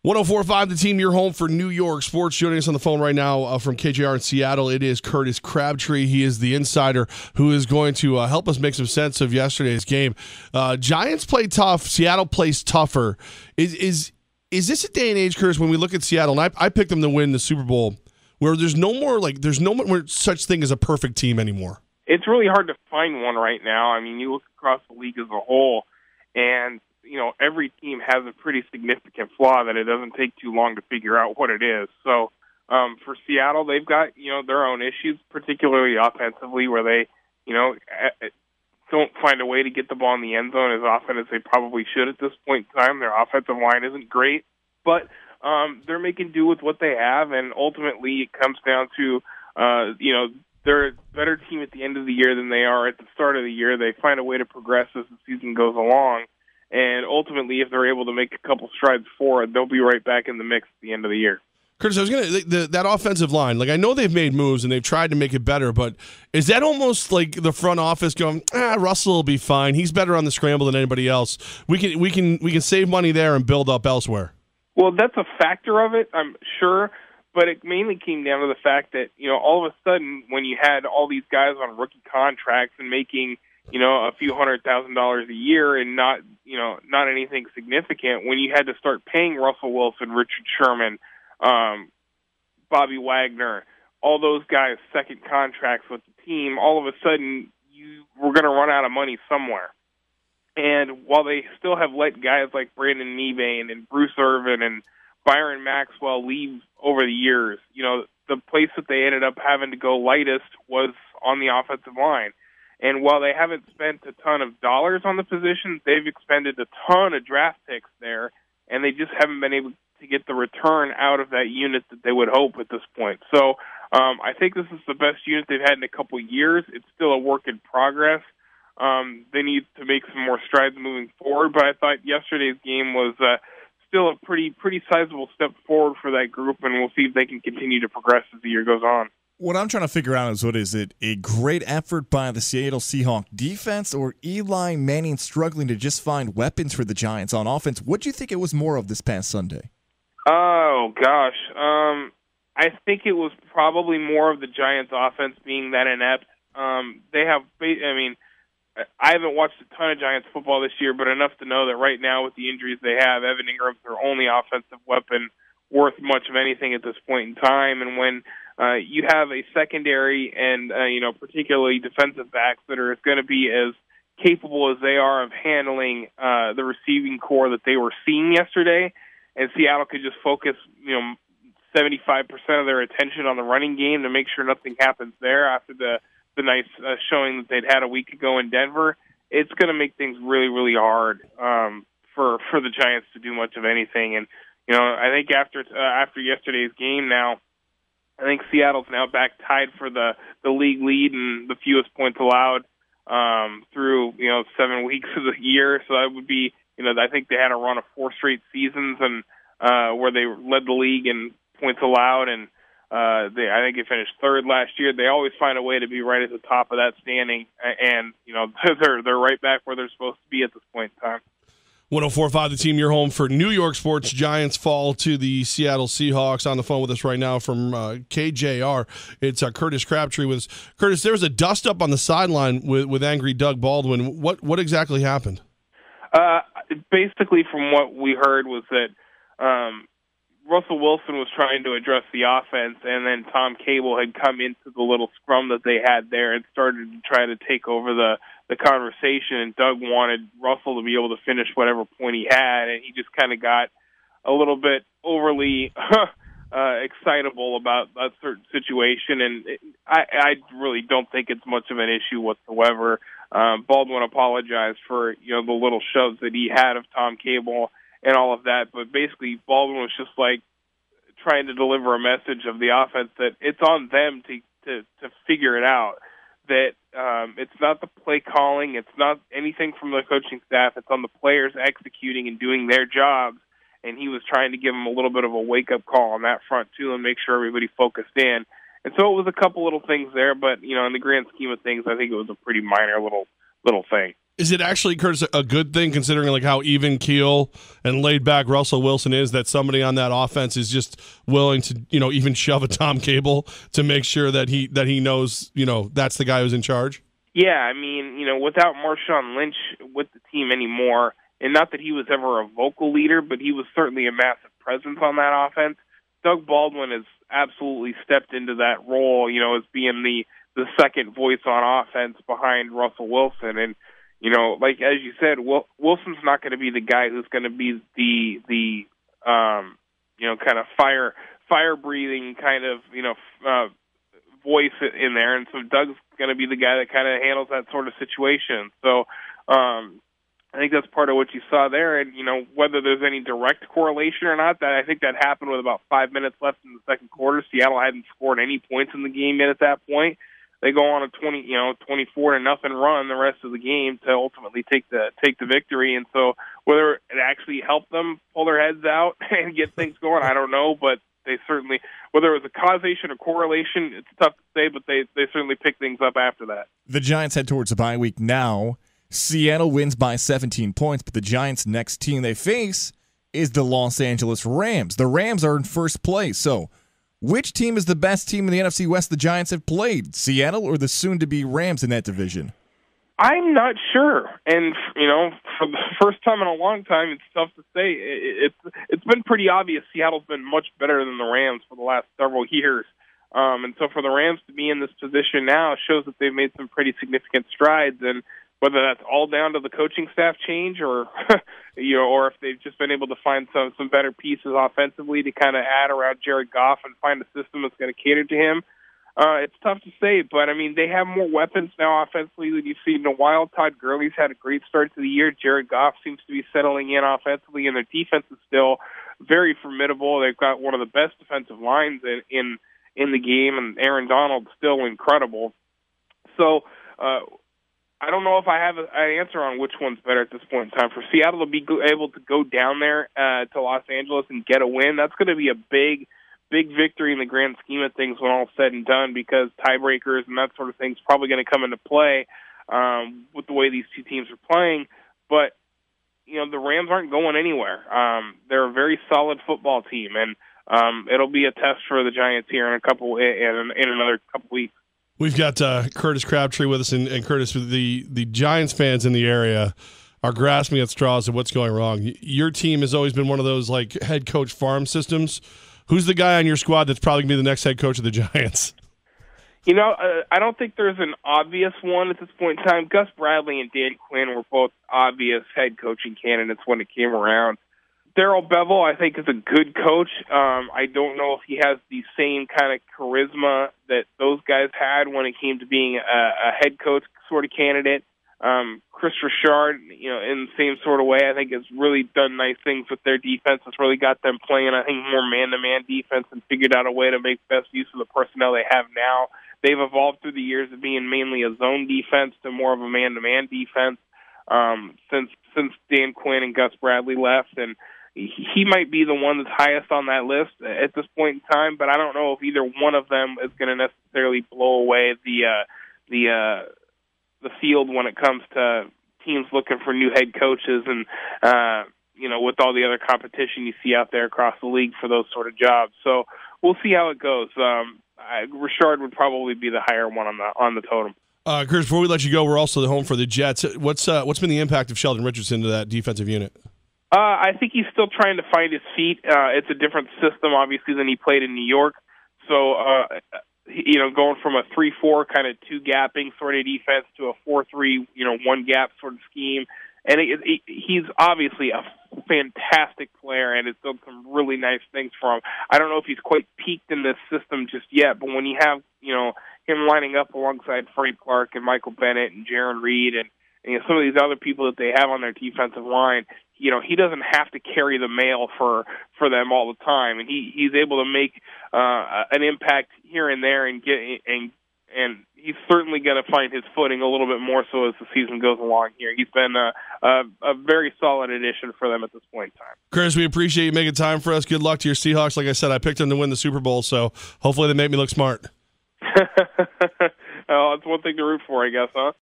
104.5 The Team, your home for New York sports. Joining us on the phone right now from KJR in Seattle, it is Curtis Crabtree. He is the insider who is going to help us make some sense of yesterday's game. Giants play tough. Seattle plays tougher. Is this a day and age, Curtis, when we look at Seattle, and I picked them to win the Super Bowl, where there's no more such thing as a perfect team anymore? It's really hard to find one right now. I mean, you look across the league as a whole, and every team has a pretty significant flaw that it doesn't take too long to figure out what it is. So for Seattle, they've got, their own issues, particularly offensively, where they, don't find a way to get the ball in the end zone as often as they probably should at this point in time. Their offensive line isn't great, but they're making do with what they have, and ultimately it comes down to, they're a better team at the end of the year than they are at the start of the year. They find a way to progress as the season goes along. And ultimately, if they're able to make a couple strides forward, they'll be right back in the mix at the end of the year. Curtis, I was that offensive line. Like, I know they've made moves and they've tried to make it better, but is that almost like the front office going, Russell will be fine. He's better on the scramble than anybody else. We can save money there and build up elsewhere. Well, that's a factor of it, I'm sure, but it mainly came down to the fact that all of a sudden when you had all these guys on rookie contracts and making a few $100,000 a year and not anything significant, when you had to start paying Russell Wilson, Richard Sherman, Bobby Wagner, all those guys second contracts with the team, all of a sudden you were going to run out of money somewhere. And while they still have let guys like Brandon Mebane and Bruce Irvin and Byron Maxwell leave over the years, the place that they ended up having to go lightest was on the offensive line. And while they haven't spent a ton of dollars on the position, they've expended a ton of draft picks there, and they just haven't been able to get the return out of that unit that they would hope at this point. So I think this is the best unit they've had in a couple of years. It's still a work in progress. They need to make some more strides moving forward, but I thought yesterday's game was still a pretty sizable step forward for that group, and we'll see if they can continue to progress as the year goes on. What I'm trying to figure out is it a great effort by the Seattle Seahawks defense, or Eli Manning struggling to just find weapons for the Giants on offense? What do you think it was more of this past Sunday? Oh, gosh. I think it was probably more of the Giants' offense being that inept. I haven't watched a ton of Giants football this year, but enough to know that right now with the injuries they have, Evan Ingram's their only offensive weapon worth much of anything at this point in time. And when you have a secondary and, particularly defensive backs that are going to be as capable as they are of handling the receiving core that they were seeing yesterday, and Seattle could just focus, 75% of their attention on the running game to make sure nothing happens there after the nice showing that they'd had a week ago in Denver, it's going to make things really, really hard for the Giants to do much of anything. And, I think after yesterday's game now, I think Seattle's now back tied for the league lead and the fewest points allowed through 7 weeks of the year. So that would be I think they had a run of 4 straight seasons and where they led the league in points allowed, and I think they finished 3rd last year. They always find a way to be right at the top of that standing, and they're right back where they're supposed to be at this point in time. 104.5 The Team, your home for New York sports. Giants fall to the Seattle Seahawks. On the phone with us right now from KJR, it's Curtis Crabtree with us. Curtis, there was a dust-up on the sideline with angry Doug Baldwin. What exactly happened? Basically, from what we heard was that Russell Wilson was trying to address the offense, and then Tom Cable had come into the little scrum that they had there and started to try to take over the conversation, and Doug wanted Russell to be able to finish whatever point he had, and he just kind of got a little bit overly excitable about that certain situation, and I really don't think it's much of an issue whatsoever. Baldwin apologized for the little shoves that he had of Tom Cable and all of that, but basically Baldwin was just like trying to deliver a message of the offense that it's on them to figure it out. That it's not the play calling, it's not anything from the coaching staff, it's on the players executing and doing their jobs, and he was trying to give them a little bit of a wake-up call on that front, too, and make sure everybody focused in. And so it was a couple little things there, but, in the grand scheme of things, I think it was a pretty minor little thing. Is it actually, Curtis, a good thing considering like how even keel and laid back Russell Wilson is, that somebody on that offense is just willing to, even shove a Tom Cable to make sure that he knows, that's the guy who's in charge? Yeah, I mean, without Marshawn Lynch with the team anymore, and not that he was ever a vocal leader, but he was certainly a massive presence on that offense. Doug Baldwin has absolutely stepped into that role, as being the second voice on offense behind Russell Wilson. And, like as you said, Wilson's not going to be the guy who's going to be the kind of fire breathing kind of voice in there, and so Doug's going to be the guy that kind of handles that sort of situation. So I think that's part of what you saw there, and whether there's any direct correlation or not, that I think that happened with about 5 minutes left in the second quarter. Seattle hadn't scored any points in the game yet at that point. They go on a 24-0 run the rest of the game to ultimately take the victory. And so whether it actually helped them pull their heads out and get things going, I don't know. But they certainly, whether it was a causation or correlation, it's tough to say. But they certainly picked things up after that. The Giants head towards a bye week now. Seattle wins by 17 points, but the Giants' next team they face is the Los Angeles Rams. The Rams are in first place, so which team is the best team in the NFC West the Giants have played, Seattle or the soon-to-be Rams in that division? I'm not sure, and for the first time in a long time, it's tough to say. It's been pretty obvious Seattle's been much better than the Rams for the last several years, and so for the Rams to be in this position now shows that they've made some pretty significant strides. And whether that's all down to the coaching staff change, or or if they've just been able to find some better pieces offensively to kind of add around Jared Goff and find a system that's going to cater to him. It's tough to say, but I mean, they have more weapons now offensively than you've seen in a while. Todd Gurley's had a great start to the year. Jared Goff seems to be settling in offensively, and their defense is still very formidable. They've got one of the best defensive lines in the game, and Aaron Donald's still incredible. So, I don't know if I have an answer on which one's better at this point in time. For Seattle to be able to go down there to Los Angeles and get a win, that's going to be a big victory in the grand scheme of things when all's said and done, because tiebreakers and that sort of thing is probably going to come into play with the way these two teams are playing. But, the Rams aren't going anywhere. They're a very solid football team, and it'll be a test for the Giants here in another couple weeks. We've got Curtis Crabtree with us, and Curtis, the Giants fans in the area are grasping at straws of what's going wrong. Your team has always been one of those like head coach farm systems. Who's the guy on your squad that's probably going to be the next head coach of the Giants? I don't think there's an obvious one at this point in time. Gus Bradley and Dan Quinn were both obvious head coaching candidates when it came around. Darrell Bevell, I think, is a good coach. I don't know if he has the same kind of charisma that those guys had when it came to being a head coach sort of candidate. Chris Richard, in the same sort of way, I think has really done nice things with their defense. It's really got them playing, I think, more man-to-man defense and figured out a way to make best use of the personnel they have now. They've evolved through the years of being mainly a zone defense to more of a man-to-man defense since Dan Quinn and Gus Bradley left, and he might be the one that's highest on that list at this point in time, but I don't know if either one of them is going to necessarily blow away the field when it comes to teams looking for new head coaches and with all the other competition you see out there across the league for those sort of jobs. So we'll see how it goes. Richard would probably be the higher one on the totem. Chris, before we let you go, we're also the home for the Jets. What's been the impact of Sheldon Richardson to that defensive unit? I think he's still trying to find his feet. It's a different system, obviously, than he played in New York. So, going from a 3-4 kind of two-gapping sort of defense to a 4-3, one-gap sort of scheme. And he's obviously a fantastic player and has done some really nice things for him. I don't know if he's quite peaked in this system just yet, but when you have, him lining up alongside Frank Clark and Michael Bennett and Jaron Reed and some of these other people that they have on their defensive line, he doesn't have to carry the mail for them all the time, and he's able to make an impact here and there and he's certainly going to find his footing a little bit more so as the season goes along here. He's been a very solid addition for them at this point in time. Chris, we appreciate you making time for us. Good luck to your Seahawks. Like I said, I picked them to win the Super Bowl, so hopefully they make me look smart. Well, it's one thing to root for, I guess, huh?